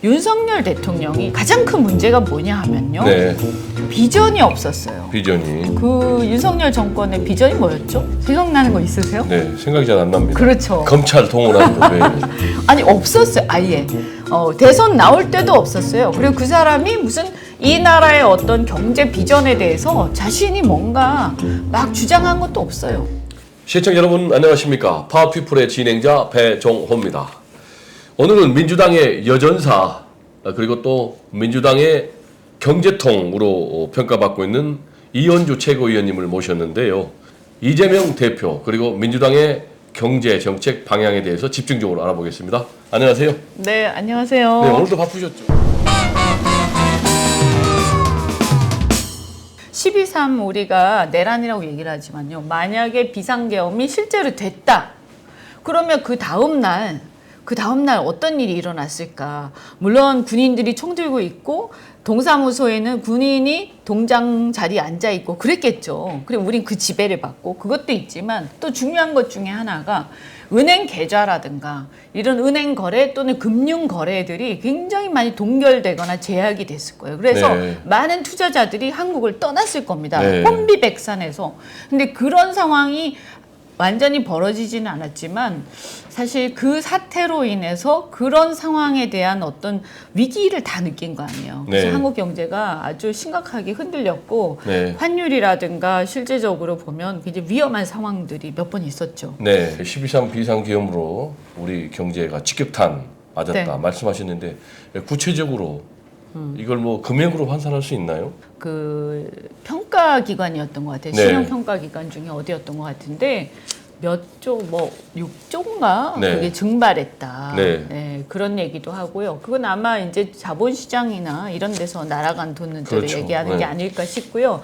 윤석열 대통령이 가장 큰 문제가 뭐냐 하면요. 네. 비전이 없었어요. 비전이. 그 윤석열 정권의 비전이 뭐였죠? 생각나는 거 있으세요? 네, 생각이 잘 안 납니다. 그렇죠. 검찰 동원하는 거 외에는. 아니 없었어요. 아예. 대선 나올 때도 없었어요. 그리고 그 사람이 무슨 이 나라의 어떤 경제 비전에 대해서 자신이 뭔가 막 주장한 것도 없어요. 시청자 여러분 안녕하십니까? 파워피플의 진행자 배종호입니다. 오늘은 민주당의 여전사 그리고 또 민주당의 경제통으로 평가받고 있는 이현주 최고위원님을 모셨는데요. 이재명 대표 그리고 민주당의 경제 정책 방향에 대해서 집중적으로 알아보겠습니다. 안녕하세요. 네, 안녕하세요. 네, 오늘도 바쁘셨죠? 12.3 우리가 내란이라고 얘기를 하지만요. 만약에 비상계엄이 실제로 됐다. 그러면 그 다음날 어떤 일이 일어났을까? 물론 군인들이 총 들고 있고 동사무소에는 군인이 동장 자리에 앉아 있고 그랬겠죠. 그리고 우린 그 지배를 받고 그것도 있지만 또 중요한 것 중에 하나가 은행 계좌라든가 이런 은행 거래 또는 금융 거래들이 굉장히 많이 동결되거나 제약이 됐을 거예요. 그래서 네. 많은 투자자들이 한국을 떠났을 겁니다. 네. 혼비백산해서. 근데 그런 상황이 완전히 벌어지지는 않았지만 사실 그 사태로 인해서 그런 상황에 대한 어떤 위기를 다 느낀 거 아니에요. 그래서 네. 한국 경제가 아주 심각하게 흔들렸고 네. 환율이라든가 실제적으로 보면 굉장히 위험한 상황들이 몇 번 있었죠. 네, 12.3 비상계엄으로 우리 경제가 직격탄 맞았다 네. 말씀하셨는데 구체적으로 이걸 뭐 금액으로 환산할 수 있나요? 그 평가 기관이었던 것 같아요. 네. 신용 평가 기관 중에 어디였던 것 같은데 몇 조, 뭐 6조인가 네. 그게 증발했다. 네. 그런 얘기도 하고요. 그건 아마 이제 자본시장이나 이런 데서 날아간 돈들을 그렇죠. 얘기하는 네. 게 아닐까 싶고요.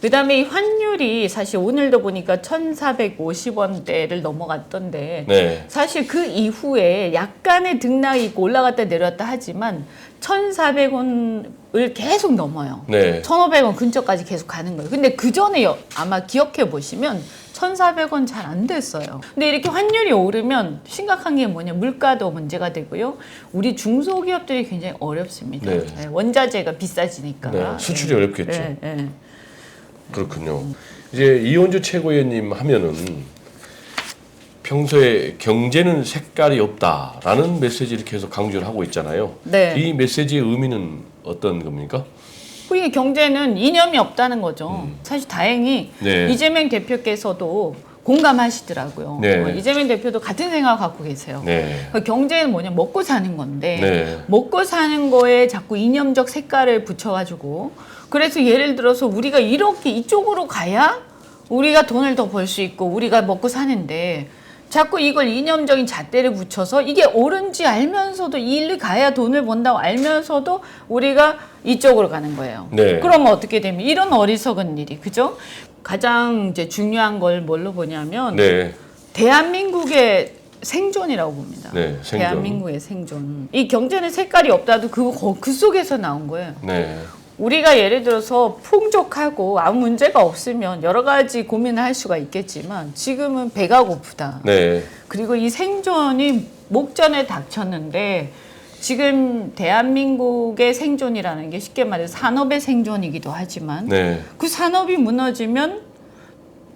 그다음에 이 환율이 사실 오늘도 보니까 1,450원대를 넘어갔던데 네. 사실 그 이후에 약간의 등락이 있고 올라갔다 내려왔다 하지만 1,400원을 계속 넘어요. 네. 1,500원 근처까지 계속 가는 거예요. 근데 그 전에 아마 기억해 보시면 1,400원 잘 안 됐어요. 근데 이렇게 환율이 오르면 심각한 게 뭐냐? 물가도 문제가 되고요. 우리 중소기업들이 굉장히 어렵습니다. 네. 네, 원자재가 비싸지니까. 네, 수출이 어렵겠죠. 네, 네. 그렇군요. 이제 이현주 최고위원님 하면은 평소에 경제는 색깔이 없다라는 메시지를 계속 강조를 하고 있잖아요. 네. 이 메시지의 의미는 어떤 겁니까? 그게 경제는 이념이 없다는 거죠. 사실 다행히 네. 이재명 대표께서도 공감하시더라고요. 네. 이재명 대표도 같은 생각 갖고 계세요. 네. 그러니까 경제는 뭐냐 먹고 사는 건데 네. 먹고 사는 거에 자꾸 이념적 색깔을 붙여가지고 그래서 예를 들어서 우리가 이렇게 이쪽으로 가야 우리가 돈을 더 벌 수 있고 우리가 먹고 사는데 자꾸 이걸 이념적인 잣대를 붙여서 이게 옳은지 알면서도 이 일을 가야 돈을 번다고 알면서도 우리가 이쪽으로 가는 거예요. 네. 그러면 어떻게 되면 이런 어리석은 일이 그죠? 가장 이제 중요한 걸 뭘로 보냐면 네. 대한민국의 생존이라고 봅니다. 네, 생존. 대한민국의 생존. 이 경제는 색깔이 없다도 그 속에서 나온 거예요. 네. 우리가 예를 들어서 풍족하고 아무 문제가 없으면 여러 가지 고민을 할 수가 있겠지만 지금은 배가 고프다. 네. 그리고 이 생존이 목전에 닥쳤는데 지금 대한민국의 생존이라는 게 쉽게 말해서 산업의 생존이기도 하지만 네. 그 산업이 무너지면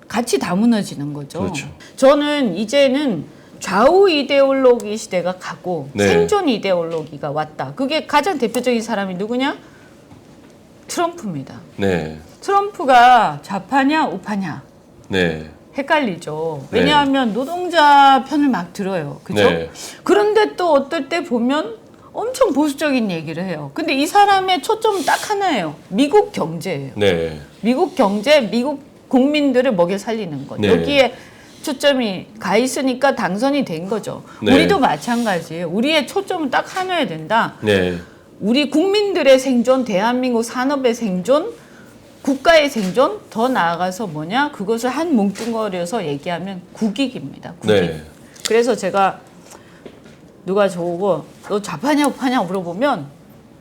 같이 다 무너지는 거죠. 그렇죠. 저는 이제는 좌우 이데올로기 시대가 가고 네. 생존 이데올로기가 왔다. 그게 가장 대표적인 사람이 누구냐? 트럼프입니다. 네. 트럼프가 좌파냐 우파냐 네. 헷갈리죠. 네. 왜냐하면 노동자 편을 막 들어요. 그죠? 네. 그런데 또 어떨 때 보면 엄청 보수적인 얘기를 해요. 근데 이 사람의 초점은 딱 하나예요. 미국 경제예요. 네. 미국 경제, 미국 국민들을 먹여 살리는 것. 네. 여기에 초점이 가 있으니까 당선이 된 거죠. 네. 우리도 마찬가지예요. 우리의 초점은 딱 하나여야 된다. 네. 우리 국민들의 생존, 대한민국 산업의 생존, 국가의 생존, 더 나아가서 뭐냐? 그것을 한 뭉뚱거려서 얘기하면 국익입니다. 국익. 네. 그래서 제가 누가 저보고 너 좌파냐 우파냐 물어보면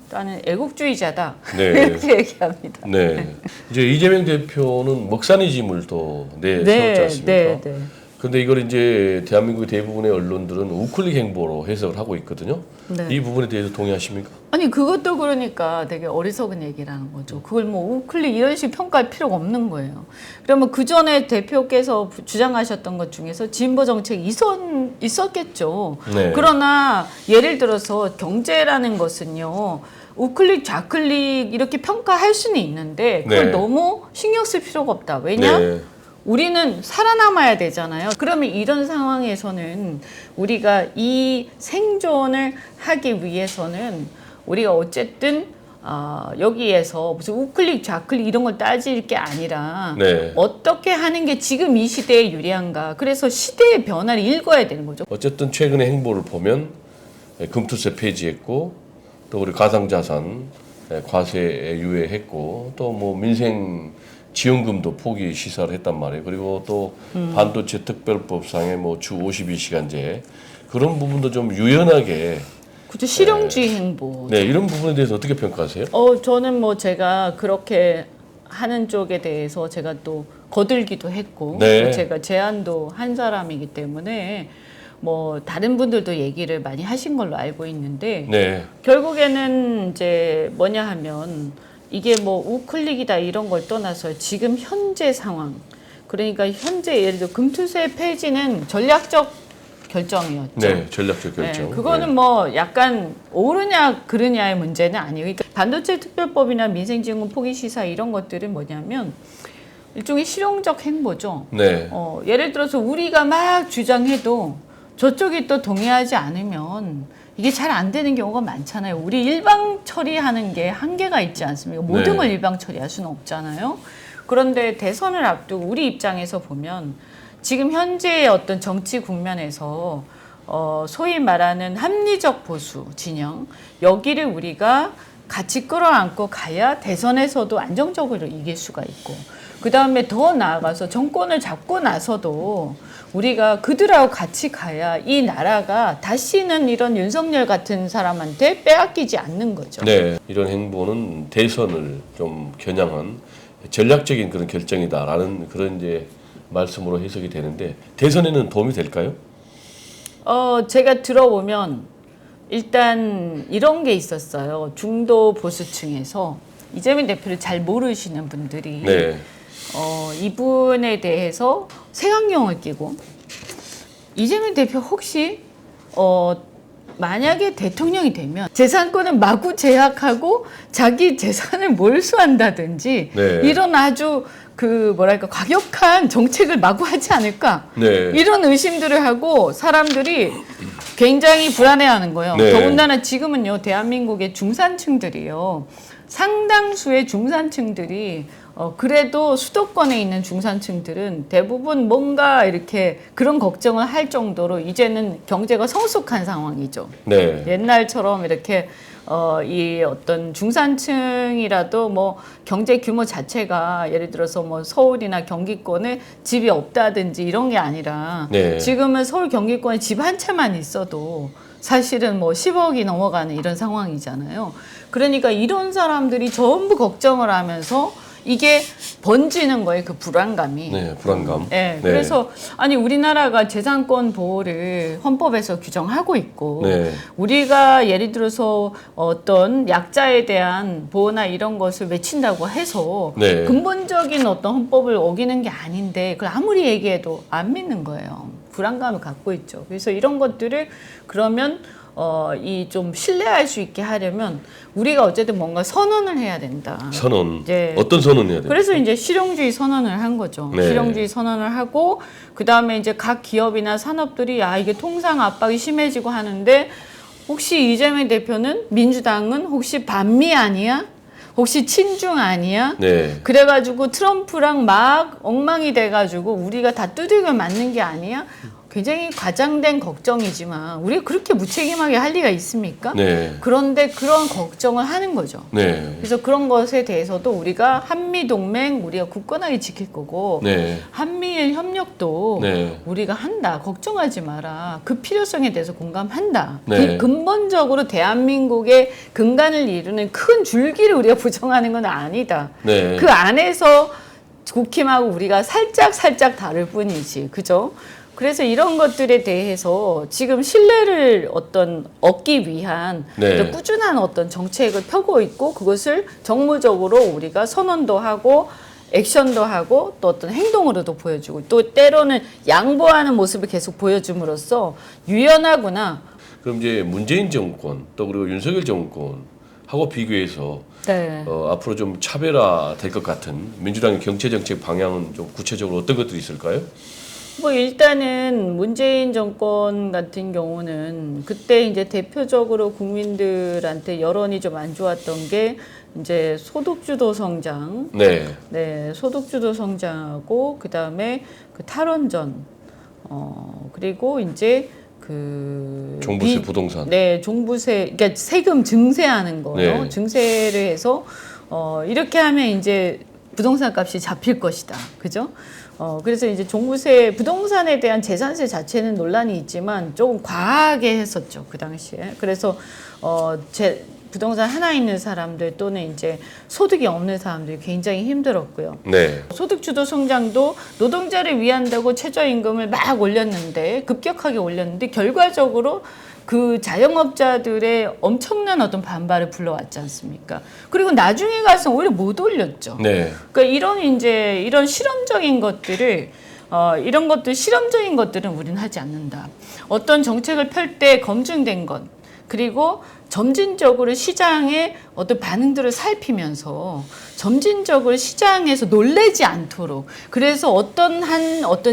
나는 애국주의자다. 네. 이렇게 얘기합니다. 네. 이제 이재명 대표는 먹사니 짐을 또 내세웠지 않습니까? 네. 근데 이걸 이제 대한민국 대부분의 언론들은 우클릭 행보로 해석을 하고 있거든요. 네. 이 부분에 대해서 동의하십니까? 아니 그것도 그러니까 되게 어리석은 얘기라는 거죠. 그걸 뭐 우클릭 이런 식으로 평가할 필요가 없는 거예요. 그러면 그 전에 대표께서 주장하셨던 것 중에서 진보 정책이 있었겠죠. 네. 그러나 예를 들어서 경제라는 것은요. 우클릭, 좌클릭 이렇게 평가할 수는 있는데 그걸 네. 너무 신경 쓸 필요가 없다. 왜냐? 네. 우리는 살아남아야 되잖아요. 그러면 이런 상황에서는 우리가 이 생존을 하기 위해서는 우리가 어쨌든 여기에서 무슨 우클릭, 좌클릭 이런 걸 따질 게 아니라 네. 어떻게 하는 게 지금 이 시대에 유리한가. 그래서 시대의 변화를 읽어야 되는 거죠. 어쨌든 최근의 행보를 보면 금투세 폐지했고 또 우리 가상자산 과세 유예했고 또 뭐 민생 지원금도 포기 시사를 했단 말이에요. 그리고 또 반도체 특별법상의 뭐 주 52시간제 그런 부분도 좀 유연하게 그죠. 실용주의 행보. 네 이런 부분에 대해서 어떻게 평가하세요? 저는 뭐 제가 그렇게 하는 쪽에 대해서 제가 또 거들기도 했고 네. 또 제가 제안도 한 사람이기 때문에 뭐 다른 분들도 얘기를 많이 하신 걸로 알고 있는데 네. 결국에는 이제 뭐냐 하면 이게 뭐 우클릭이다 이런 걸 떠나서 지금 현재 상황 그러니까 현재 예를 들어 금투세 폐지는 전략적 결정이었죠. 네, 전략적 결정. 네, 그거는 뭐 약간 옳으냐 그르냐의 문제는 아니에요. 그러니까 반도체 특별법이나 민생지원금 포기 시사 이런 것들은 뭐냐면 일종의 실용적 행보죠. 네. 예를 들어서 우리가 막 주장해도 저쪽이 또 동의하지 않으면 이게 잘 안 되는 경우가 많잖아요. 우리 일방 처리하는 게 한계가 있지 않습니까? 모든 네. 걸 일방 처리할 수는 없잖아요. 그런데 대선을 앞두고 우리 입장에서 보면 지금 현재의 어떤 정치 국면에서 소위 말하는 합리적 보수 진영 여기를 우리가 같이 끌어안고 가야 대선에서도 안정적으로 이길 수가 있고 그 다음에 더 나아가서 정권을 잡고 나서도 우리가 그들하고 같이 가야 이 나라가 다시는 이런 윤석열 같은 사람한테 빼앗기지 않는 거죠. 네, 이런 행보는 대선을 좀 겨냥한 전략적인 그런 결정이다라는 그런 이제 말씀으로 해석이 되는데 대선에는 도움이 될까요? 제가 들어보면 일단 이런 게 있었어요. 중도 보수층에서 이재명 대표를 잘 모르시는 분들이 네. 이분에 대해서 색안경을 끼고 이재명 대표 혹시 만약에 대통령이 되면 재산권을 마구 제약하고 자기 재산을 몰수한다든지 네. 이런 아주 그 뭐랄까 과격한 정책을 마구 하지 않을까 네. 이런 의심들을 하고 사람들이 굉장히 불안해하는 거예요. 네. 더군다나 지금은요 대한민국의 중산층들이요 상당수의 중산층들이 그래도 수도권에 있는 중산층들은 대부분 뭔가 이렇게 그런 걱정을 할 정도로 이제는 경제가 성숙한 상황이죠. 네. 옛날처럼 이렇게 이 어떤 중산층이라도 뭐 경제 규모 자체가 예를 들어서 뭐 서울이나 경기권에 집이 없다든지 이런 게 아니라 네. 지금은 서울 경기권에 집 한 채만 있어도 사실은 뭐 10억이 넘어가는 이런 상황이잖아요. 그러니까 이런 사람들이 전부 걱정을 하면서 이게 번지는 거예요, 그 불안감이. 네, 불안감. 네, 그래서 아니 우리나라가 재산권 보호를 헌법에서 규정하고 있고 네. 우리가 예를 들어서 어떤 약자에 대한 보호나 이런 것을 외친다고 해서 네. 근본적인 어떤 헌법을 어기는 게 아닌데 그걸 아무리 얘기해도 안 믿는 거예요. 불안감을 갖고 있죠. 그래서 이런 것들을 그러면 이 좀 신뢰할 수 있게 하려면 우리가 어쨌든 뭔가 선언을 해야 된다. 선언. 이제 어떤 선언을 해야 돼요? 그래서 이제 실용주의 선언을 한 거죠. 네. 실용주의 선언을 하고 그 다음에 이제 각 기업이나 산업들이 이게 통상 압박이 심해지고 하는데 혹시 이재명 대표는 민주당은 혹시 반미 아니야? 혹시 친중 아니야? 네. 그래가지고 트럼프랑 막 엉망이 돼가지고 우리가 다 두들겨 맞는 게 아니야? 굉장히 과장된 걱정이지만 우리가 그렇게 무책임하게 할 리가 있습니까? 네. 그런데 그런 걱정을 하는 거죠. 네. 그래서 그런 것에 대해서도 우리가 한미동맹 우리가 굳건하게 지킬 거고 네. 한미일 협력도 네. 우리가 한다. 걱정하지 마라. 그 필요성에 대해서 공감한다. 네. 근본적으로 대한민국의 근간을 이루는 큰 줄기를 우리가 부정하는 건 아니다. 네. 그 안에서 국힘하고 우리가 살짝 다를 뿐이지. 그죠? 그래서 이런 것들에 대해서 지금 신뢰를 얻기 위한 네. 어떤 꾸준한 어떤 정책을 펴고 있고 그것을 정무적으로 우리가 선언도 하고 액션도 하고 또 어떤 행동으로도 보여주고 또 때로는 양보하는 모습을 계속 보여줌으로써 유연하구나. 그럼 이제 문재인 정권 또 그리고 윤석열 정권하고 비교해서 네. 앞으로 좀 차별화 될 것 같은 민주당의 경제 정책 방향은 좀 구체적으로 어떤 것들이 있을까요? 뭐 일단은 문재인 정권 같은 경우는 그때 이제 대표적으로 국민들한테 여론이 좀 안 좋았던 게 이제 소득주도 성장, 네. 네, 소득주도 성장하고 그다음에 그 탈원전, 그리고 이제 그 종부세 부동산. 네, 종부세, 그러니까 세금 증세하는 거요. 네. 증세를 해서 이렇게 하면 이제 부동산 값이 잡힐 것이다, 그죠? 그래서 이제 종부세, 부동산에 대한 재산세 자체는 논란이 있지만 조금 과하게 했었죠, 그 당시에. 그래서 부동산 하나 있는 사람들 또는 이제 소득이 없는 사람들이 굉장히 힘들었고요. 네. 소득주도 성장도 노동자를 위한다고 최저임금을 막 올렸는데 급격하게 올렸는데 결과적으로 그 자영업자들의 엄청난 어떤 반발을 불러왔지 않습니까? 그리고 나중에 가서 오히려 못 올렸죠. 네. 그러니까 이런 실험적인 것들을 실험적인 것들은 우리는 하지 않는다. 어떤 정책을 펼 때 검증된 것 그리고 점진적으로 시장의 어떤 반응들을 살피면서 점진적으로 시장에서 놀래지 않도록 그래서 어떤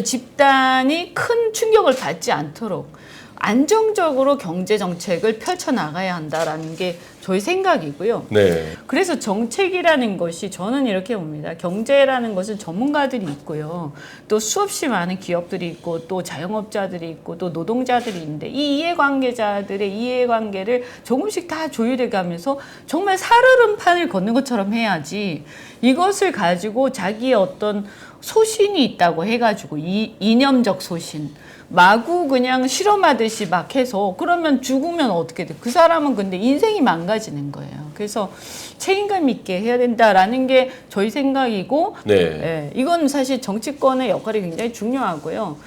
집단이 큰 충격을 받지 않도록 안정적으로 경제 정책을 펼쳐 나가야 한다라는 게 저희 생각이고요. 네. 그래서 정책이라는 것이 저는 이렇게 봅니다. 경제라는 것은 전문가들이 있고요. 또 수없이 많은 기업들이 있고 또 자영업자들이 있고 또 노동자들이 있는데 이 이해관계자들의 이해관계를 조금씩 다 조율해 가면서 정말 살얼음판을 걷는 것처럼 해야지 이것을 가지고 자기의 어떤 소신이 있다고 해가지고 이념적 소신 마구 그냥 실험하듯이 막 해서 그러면 죽으면 어떻게 돼? 그 사람은 근데 인생이 망가지는 거예요. 그래서 책임감 있게 해야 된다라는 게 저희 생각이고 네. 예, 이건 사실 정치권의 역할이 굉장히 중요하고요.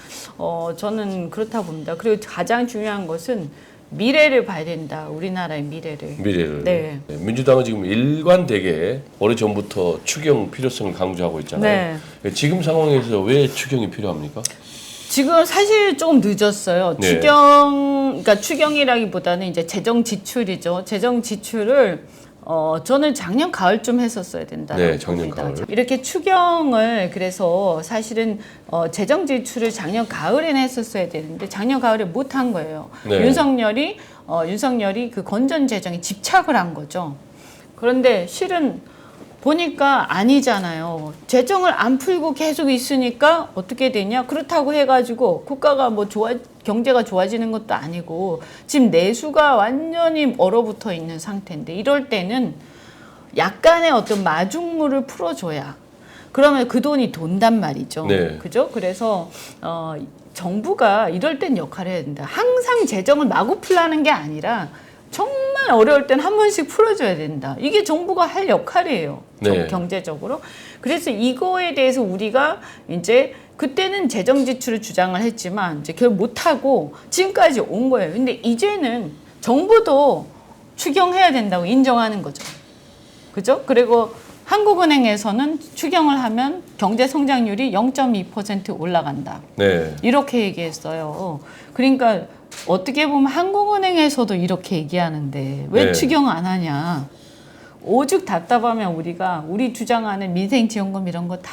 저는 그렇다 봅니다. 그리고 가장 중요한 것은 미래를 봐야 된다. 우리나라의 미래를. 미래를. 네. 민주당은 지금 일관되게 오래전부터 추경 필요성을 강조하고 있잖아요. 지금 상황에서 왜 추경이 필요합니까? 지금 사실 조금 늦었어요. 네. 그러니까 추경이라기보다는 이제 재정 지출이죠. 재정 지출을 저는 작년 가을쯤 했었어야 된다고 네, 작년 봅니다. 가을. 이렇게 추경을 그래서 사실은 재정 지출을 작년 가을에는 했었어야 되는데 작년 가을에 못 한 거예요. 네. 윤석열이 그 건전 재정에 집착을 한 거죠. 그런데 실은 보니까 아니잖아요. 재정을 안 풀고 계속 있으니까 어떻게 되냐? 그렇다고 해가지고 국가가 뭐 경제가 좋아지는 것도 아니고 지금 내수가 완전히 얼어붙어 있는 상태인데 이럴 때는 약간의 어떤 마중물을 풀어줘야 그러면 그 돈이 돈단 말이죠. 네. 그죠? 그래서 정부가 이럴 땐 역할을 해야 된다. 항상 재정을 마구 풀라는 게 아니라 정말 어려울 땐 한 번씩 풀어줘야 된다. 이게 정부가 할 역할이에요. 네. 경제적으로. 그래서 이거에 대해서 우리가 이제 그때는 재정 지출을 주장을 했지만 이제 결국 못하고 지금까지 온 거예요. 근데 이제는 정부도 추경해야 된다고 인정하는 거죠. 그죠? 그리고 한국은행에서는 추경을 하면 경제 성장률이 0.2% 올라간다. 네. 이렇게 얘기했어요. 그러니까 어떻게 보면 한국은행에서도 이렇게 얘기하는데 왜 네. 추경 안 하냐. 오죽 답답하면 우리 주장하는 민생지원금 이런 거 다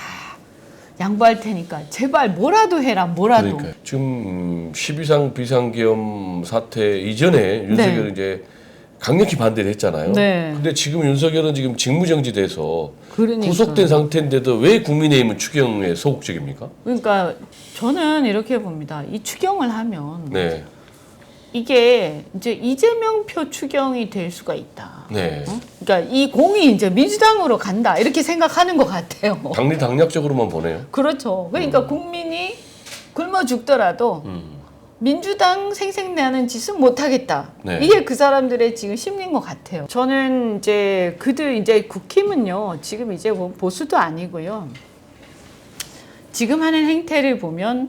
양보할 테니까 제발 뭐라도 해라 뭐라도. 그러니까 지금 12상 비상계엄 사태 이전에 윤석열은 네. 이제 강력히 반대를 했잖아요. 네. 근데 지금 윤석열은 지금 직무정지돼서 그러니까. 구속된 상태인데도 왜 국민의힘은 추경에 소극적입니까? 그러니까 저는 이렇게 봅니다. 이 추경을 하면 네. 이게 이제 이재명표 추경이 될 수가 있다. 네. 그러니까 이 공이 이제 민주당으로 간다 이렇게 생각하는 것 같아요. 당리당략적으로만 보네요. 그렇죠. 그러니까 국민이 굶어 죽더라도 민주당 생색내는 짓은 못하겠다. 네. 이게 그 사람들의 지금 심리인 것 같아요. 저는 이제 국힘은요, 지금 이제 뭐 보수도 아니고요. 지금 하는 행태를 보면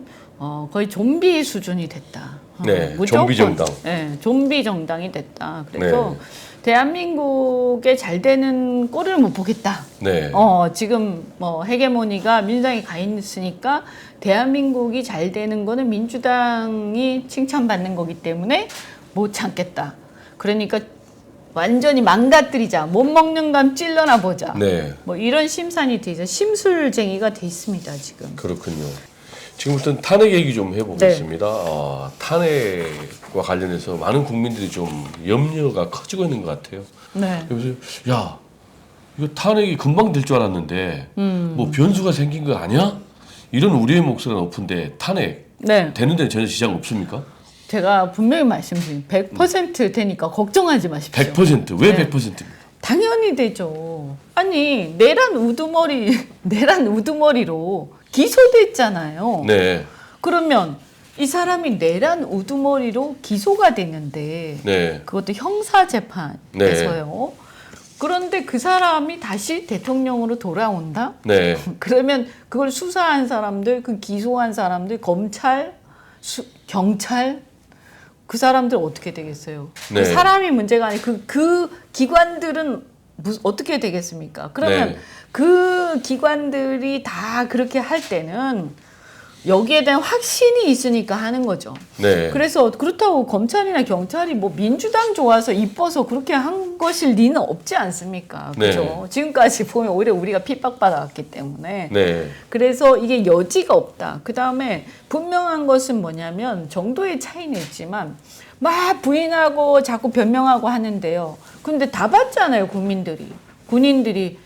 거의 좀비 수준이 됐다. 네, 무조건, 좀비 정당. 네, 좀비 정당이 됐다. 그래서 네. 대한민국에 잘 되는 꼴을 못 보겠다. 네. 지금 뭐 헤게모니가 민주당이 가 있으니까 대한민국이 잘 되는 거는 민주당이 칭찬받는 거기 때문에 못 참겠다. 그러니까 완전히 망가뜨리자. 못 먹는 감 찔러나 보자. 네. 뭐 이런 심산이 돼 있어. 심술쟁이가 돼 있습니다, 지금. 그렇군요. 지금부터는 탄핵 얘기 좀 해보겠습니다. 네. 탄핵과 관련해서 많은 국민들이 좀 염려가 커지고 있는 것 같아요. 네. 그래서 야 이거 탄핵이 금방 될 줄 알았는데 뭐 변수가 생긴 거 아니야? 이런 우려의 목소리가 높은데 탄핵 네. 되는 데는 전혀 지장 없습니까? 제가 분명히 말씀드린 100% 되니까 걱정하지 마십시오. 100%. 왜 네. 100%입니까? 당연히 되죠. 아니 내란 우두머리로 기소됐잖아요. 네. 그러면 이 사람이 내란 우두머리로 기소가 됐는데 네. 그것도 형사 재판에서요. 그런데 그 사람이 다시 대통령으로 돌아온다? 네. 그러면 그걸 수사한 사람들, 그 기소한 사람들, 검찰, 경찰 그 사람들 어떻게 되겠어요? 네. 그 사람이 문제가 아니고 그 기관들은 어떻게 되겠습니까? 그러면 네. 그 기관들이 다 그렇게 할 때는 여기에 대한 확신이 있으니까 하는 거죠. 네. 그래서 그렇다고 검찰이나 경찰이 뭐 민주당 좋아서 이뻐서 그렇게 한 것일 리는 없지 않습니까? 그죠? 네. 지금까지 보면 오히려 우리가 핍박받아왔기 때문에. 네. 그래서 이게 여지가 없다. 그 다음에 분명한 것은 뭐냐면 정도의 차이는 있지만 막 부인하고 자꾸 변명하고 하는데요. 근데 다 봤잖아요, 군인들이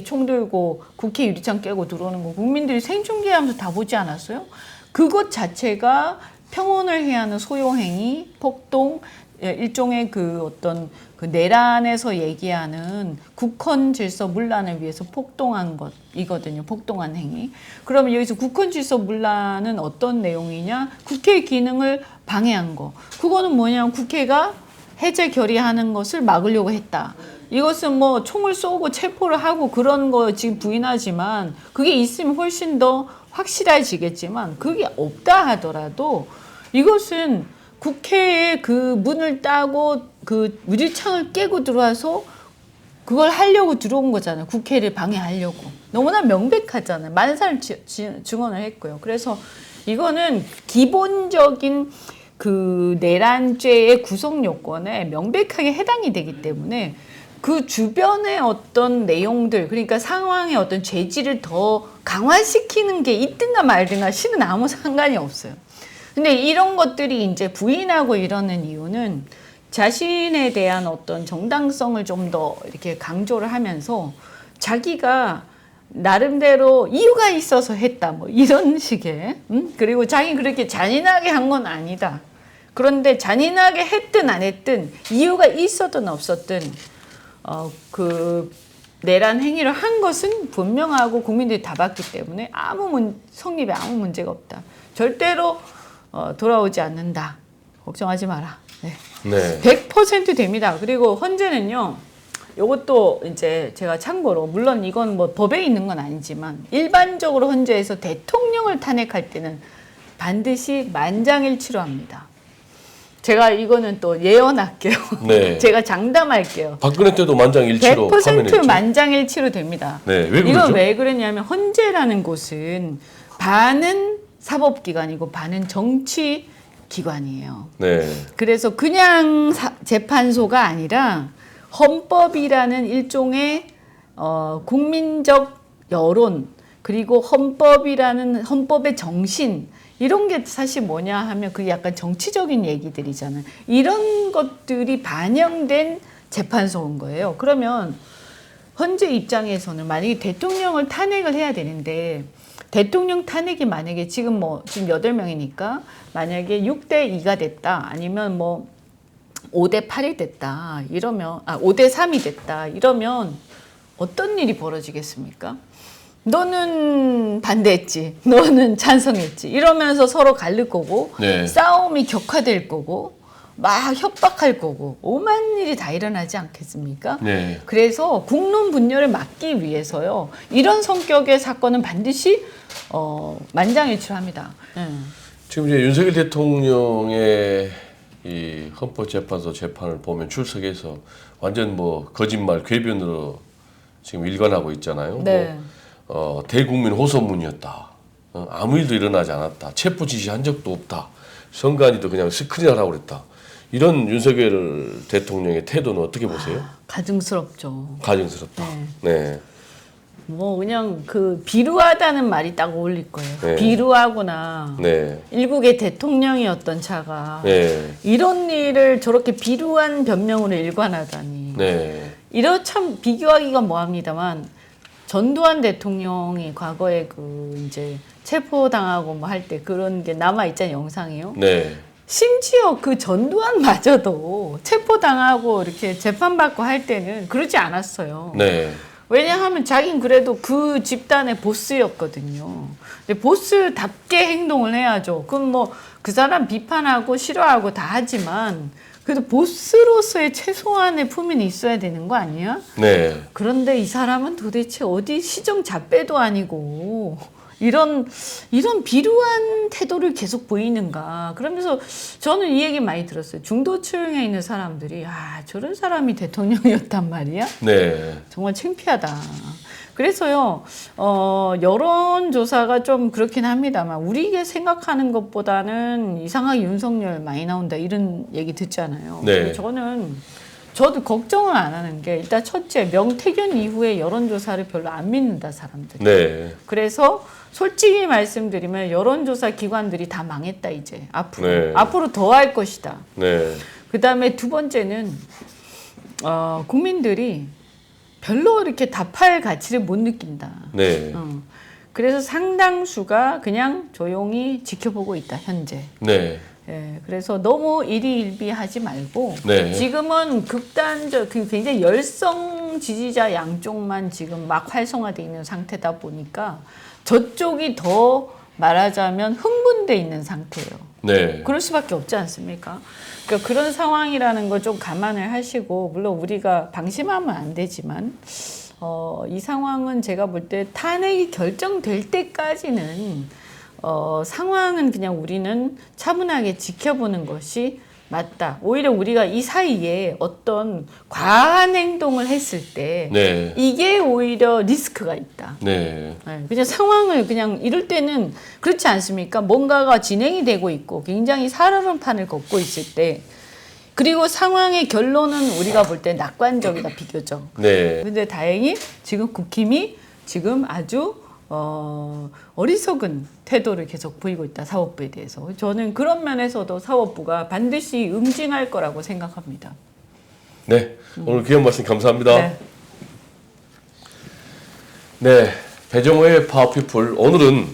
총 들고 국회 유리창 깨고 들어오는 거 국민들이 생중계하면서 다 보지 않았어요? 그것 자체가 평온을 해야 하는 소요행위, 폭동, 일종의 그 어떤 그 내란에서 얘기하는 국헌 질서 문란을 위해서 폭동한 것이거든요. 폭동한 행위. 그러면 여기서 국헌 질서 문란은 어떤 내용이냐? 국회의 기능을 방해한 거. 그거는 뭐냐면 국회가 해제 결의하는 것을 막으려고 했다. 이것은 뭐 총을 쏘고 체포를 하고 그런 거 지금 부인하지만 그게 있으면 훨씬 더 확실해지겠지만 그게 없다 하더라도 이것은 국회의 그 문을 따고 그 유리창을 깨고 들어와서 그걸 하려고 들어온 거잖아요. 국회를 방해하려고. 너무나 명백하잖아요. 많은 사람 증언을 했고요. 그래서 이거는 기본적인 그 내란죄의 구성 요건에 명백하게 해당이 되기 때문에 그 주변의 어떤 내용들, 그러니까 상황의 어떤 죄질을 더 강화시키는 게 있든가 말든가 실은 아무 상관이 없어요. 근데 이런 것들이 이제 부인하고 이러는 이유는 자신에 대한 어떤 정당성을 좀 더 이렇게 강조를 하면서 자기가 나름대로 이유가 있어서 했다, 뭐 이런 식의, 그리고 자기 그렇게 잔인하게 한 건 아니다. 그런데 잔인하게 했든 안 했든 이유가 있었든 없었든 그 내란 행위를 한 것은 분명하고 국민들이 다 봤기 때문에 성립에 아무 문제가 없다. 절대로 돌아오지 않는다. 걱정하지 마라. 네. 네. 100% 됩니다. 그리고 헌재는요. 이것도 이제 제가 참고로 물론 이건 뭐 법에 있는 건 아니지만 일반적으로 헌재에서 대통령을 탄핵할 때는 반드시 만장일치로 합니다. 제가 이거는 또 예언할게요. 네. 제가 장담할게요. 박근혜 때도 만장일치로 100% 만장일치로 됩니다. 네, 왜 그러죠? 이건 왜 그러냐면 헌재라는 곳은 반은 사법기관이고 반은 정치기관이에요. 네. 그래서 그냥 재판소가 아니라 헌법이라는 일종의 국민적 여론 그리고 헌법의 정신 이런 게 사실 뭐냐 하면 그게 약간 정치적인 얘기들이잖아요. 이런 것들이 반영된 재판소인 거예요. 그러면 헌재 입장에서는 만약에 대통령을 탄핵을 해야 되는데 대통령 탄핵이 만약에 지금 8명이니까 만약에 6대2가 됐다 아니면 뭐 5대8이 됐다 이러면 5대3이 됐다 이러면 어떤 일이 벌어지겠습니까? 너는 반대했지, 너는 찬성했지 이러면서 서로 갈릴 거고 네. 싸움이 격화될 거고 막 협박할 거고 오만 일이 다 일어나지 않겠습니까? 네. 그래서 국론 분열을 막기 위해서요. 이런 성격의 사건은 반드시 만장일치합니다. 지금 이제 윤석열 대통령의 이 헌법재판소 재판을 보면 출석해서 완전 뭐 거짓말 궤변으로 지금 일관하고 있잖아요. 네. 대국민 호소문이었다. 아무 일도 일어나지 않았다. 체포 지시한 적도 없다. 선관위도 그냥 스크린하라고 그랬다. 이런 윤석열 대통령의 태도는 어떻게 보세요? 가증스럽죠. 가증스럽다. 네. 뭐 그냥 그 비루하다는 말이 딱 어울릴 거예요. 네. 비루하구나. 네. 일국의 대통령이었던 차가 네. 이런 일을 저렇게 비루한 변명으로 일관하다니. 네. 이런 참 비교하기가 뭐합니다만 전두환 대통령이 과거에 그 이제 체포당하고 뭐 할 때 그런 게 남아 있잖아요, 영상이요. 네. 심지어 그 전두환마저도 체포당하고 이렇게 재판받고 할 때는 그러지 않았어요. 네. 왜냐하면 자긴 그래도 그 집단의 보스였거든요. 근데 보스답게 행동을 해야죠. 그럼 뭐 그 사람 비판하고 싫어하고 다 하지만 그래도 보스로서의 최소한의 품위는 있어야 되는 거 아니야? 네. 그런데 이 사람은 도대체 어디 시정 잡배도 아니고 이런 비루한 태도를 계속 보이는가. 그러면서 저는 이 얘기 많이 들었어요. 중도층에 있는 사람들이 저런 사람이 대통령이었단 말이야? 네. 정말 창피하다. 그래서요, 여론조사가 좀 그렇긴 합니다만, 우리가 생각하는 것보다는 이상하게 윤석열 많이 나온다, 이런 얘기 듣잖아요. 네. 저도 걱정을 안 하는 게, 일단 첫째, 명태균 이후에 여론조사를 별로 안 믿는다, 사람들이. 네. 그래서 솔직히 말씀드리면, 여론조사 기관들이 다 망했다, 이제. 앞으로. 네. 앞으로 더 할 것이다. 네. 그 다음에 두 번째는, 국민들이 별로 이렇게 답할 가치를 못 느낀다. 네. 그래서 상당수가 그냥 조용히 지켜보고 있다, 현재. 네. 예, 그래서 너무 일희일비하지 말고 네. 지금은 굉장히 열성 지지자 양쪽만 지금 막 활성화되어 있는 상태다 보니까 저쪽이 더 말하자면 흥분돼 있는 상태예요. 네. 그럴 수밖에 없지 않습니까? 그러니까 그런 상황이라는 걸 좀 감안을 하시고, 물론 우리가 방심하면 안 되지만 이 상황은 제가 볼 때 탄핵이 결정될 때까지는 상황은 그냥 우리는 차분하게 지켜보는 것이 맞다. 오히려 우리가 이 사이에 어떤 과한 행동을 했을 때 네. 이게 오히려 리스크가 있다. 네. 네, 그냥 상황을 그냥 이럴 때는 그렇지 않습니까? 뭔가가 진행이 되고 있고 굉장히 살얼음 판을 걷고 있을 때, 그리고 상황의 결론은 우리가 볼 때 낙관적이다, 비교적. 네. 근데 다행히 지금 국힘이 지금 아주 어리석은 태도를 계속 보이고 있다, 사법부에 대해서. 저는 그런 면에서도 사법부가 반드시 응징할 거라고 생각합니다. 네. 오늘 귀한 말씀 감사합니다. 네. 네. 배정호의 파워피플. 오늘은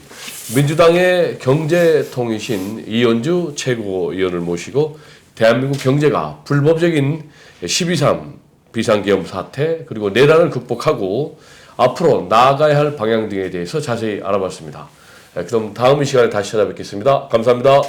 민주당의 경제통이신 이현주 최고위원을 모시고 대한민국 경제가 불법적인 12.3 비상계엄 사태, 그리고 내란을 극복하고 앞으로 나아가야 할 방향 등에 대해서 자세히 알아봤습니다. 그럼 다음 시간에 다시 찾아뵙겠습니다. 감사합니다.